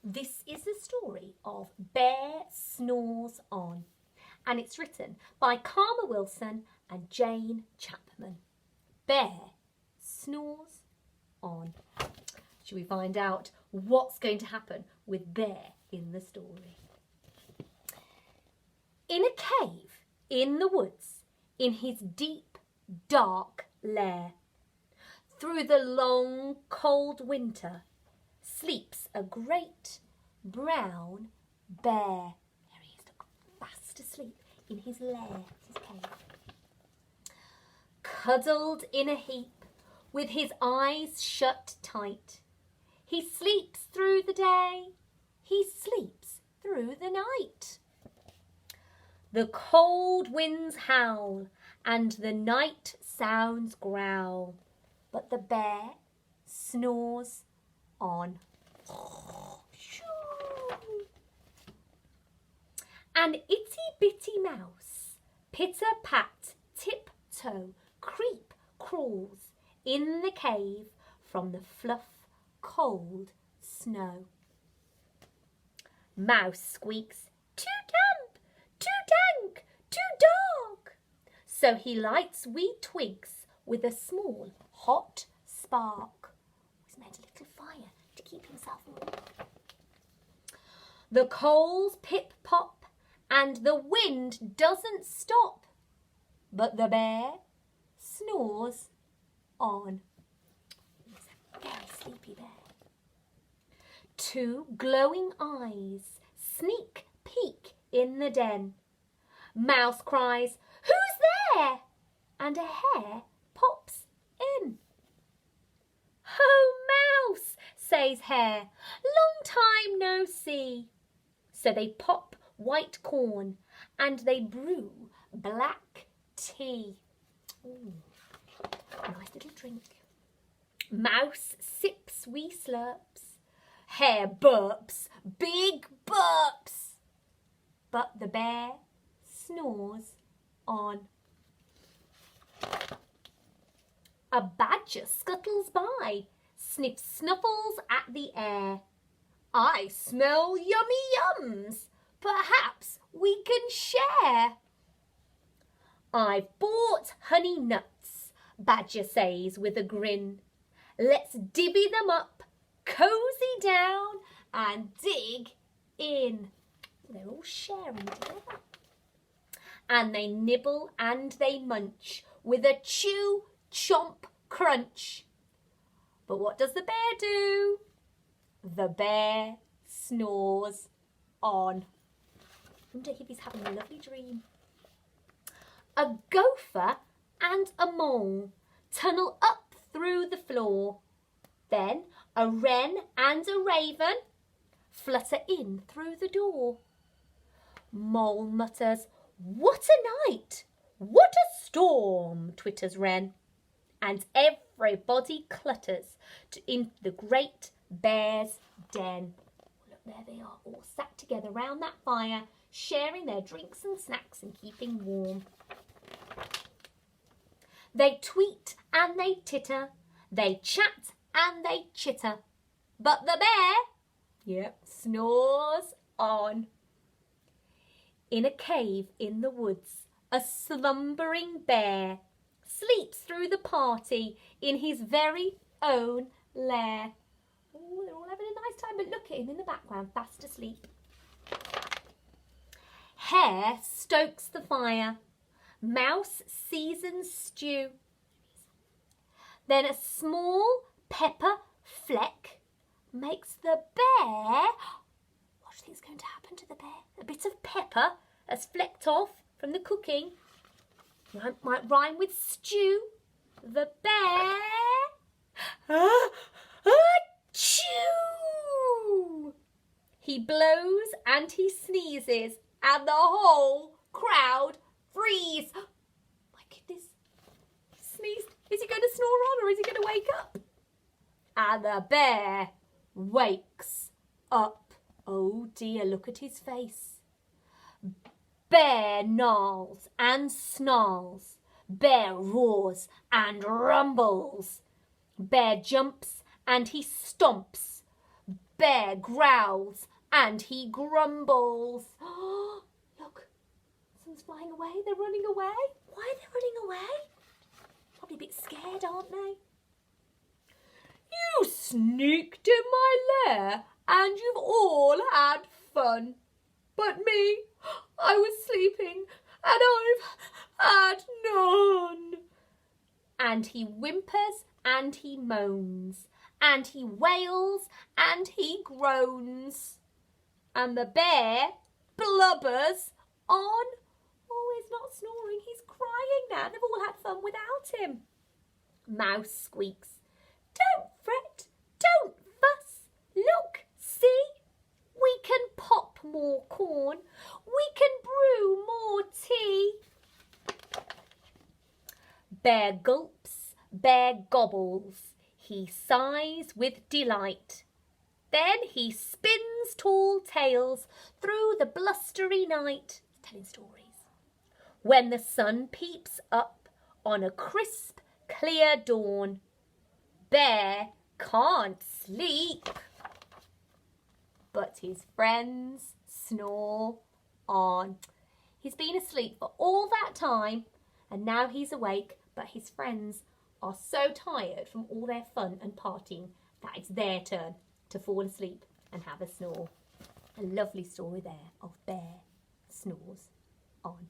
This is the story of Bear Snores On, and it's written by Karma Wilson and Jane Chapman. Bear Snores On. Should we find out what's going to happen with Bear in the story? In a cave in the woods, in his deep, dark lair, through the long, cold winter, sleeps a great brown bear. There he is, look, fast asleep in his lair, his cave. Cuddled in a heap, with his eyes shut tight. He sleeps through the day, he sleeps through the night. The cold winds howl, and the night sounds growl, but the bear snores on. An itty-bitty mouse, pitter-pat, tip-toe, creep, crawls in the cave from the fluff, cold snow. Mouse squeaks, "Too damp, too dank, too dark." So he lights wee twigs with a small, hot spark. He's made a little fire to keep himself warm. The coals pip-pop and the wind doesn't stop, but the bear snores on. He's a very sleepy bear. Two glowing eyes sneak peek in the den. Mouse cries, "Who's there?" and a hare pops in. "Oh, Mouse," says Hare, "long time no see." So they pop white corn and they brew black tea. Ooh, nice little drink. Mouse sips wee slurps. Hare burps, big burps. But the bear snores on. A badger scuttles by, sniffs snuffles at the air. "I smell yummy yums, perhaps we can share." "I've bought honey nuts," Badger says with a grin. "Let's divvy them up, cozy down and dig in." They're all sharing together. And they nibble and they munch with a chew, chomp, crunch. But what does the bear do? The bear snores on. I wonder if he's having a lovely dream. A gopher and a mole tunnel up through the floor. Then a wren and a raven flutter in through the door. Mole mutters, "What a night! What a storm!" twitters wren. And everybody clutters into the great bear's den. Look, there they are, all sat together round that fire, sharing their drinks and snacks and keeping warm. They tweet and they titter, they chat and they chitter, but the bear, snores on. In a cave in the woods, a slumbering bear sleeps through the party in his very own lair. Oh, they're all having a nice time, but look at him in the background, fast asleep. Hare stokes the fire. Mouse seasons stew. Then a small pepper fleck makes the bear... What do you think is going to happen to the bear? A bit of pepper has flecked off from the cooking. Might rhyme with stew. The bear... Achoo! He blows and he sneezes and the whole crowd freeze. My goodness, he sneezed. Is he going to snore on or is he going to wake up? And the bear wakes up. Oh dear, look at his face. Bear gnarls and snarls. Bear roars and rumbles. Bear jumps and he stomps. Bear growls and he grumbles. Look, someone's flying away. They're running away. Why are they running away? Probably a bit scared, aren't they? You sneaked in my lair and you've all had fun. But me, I was sleeping and I've had none. And he whimpers and he moans and he wails and he groans. And the bear blubbers on. Oh, he's not snoring, he's crying now. They've all had fun without him. Mouse squeaks. Don't fret, don't fuss. Look, see, we can pop more corn. We can brew more tea. Bear gulps, bear gobbles. He sighs with delight. Then he spins tall tales through the blustery night, telling stories. When the sun peeps up on a crisp, clear dawn, Bear can't sleep, but his friends snore on. He's been asleep for all that time and now he's awake, but his friends are so tired from all their fun and partying that it's their turn to fall asleep and have a snore. A lovely story there of Bear snores on.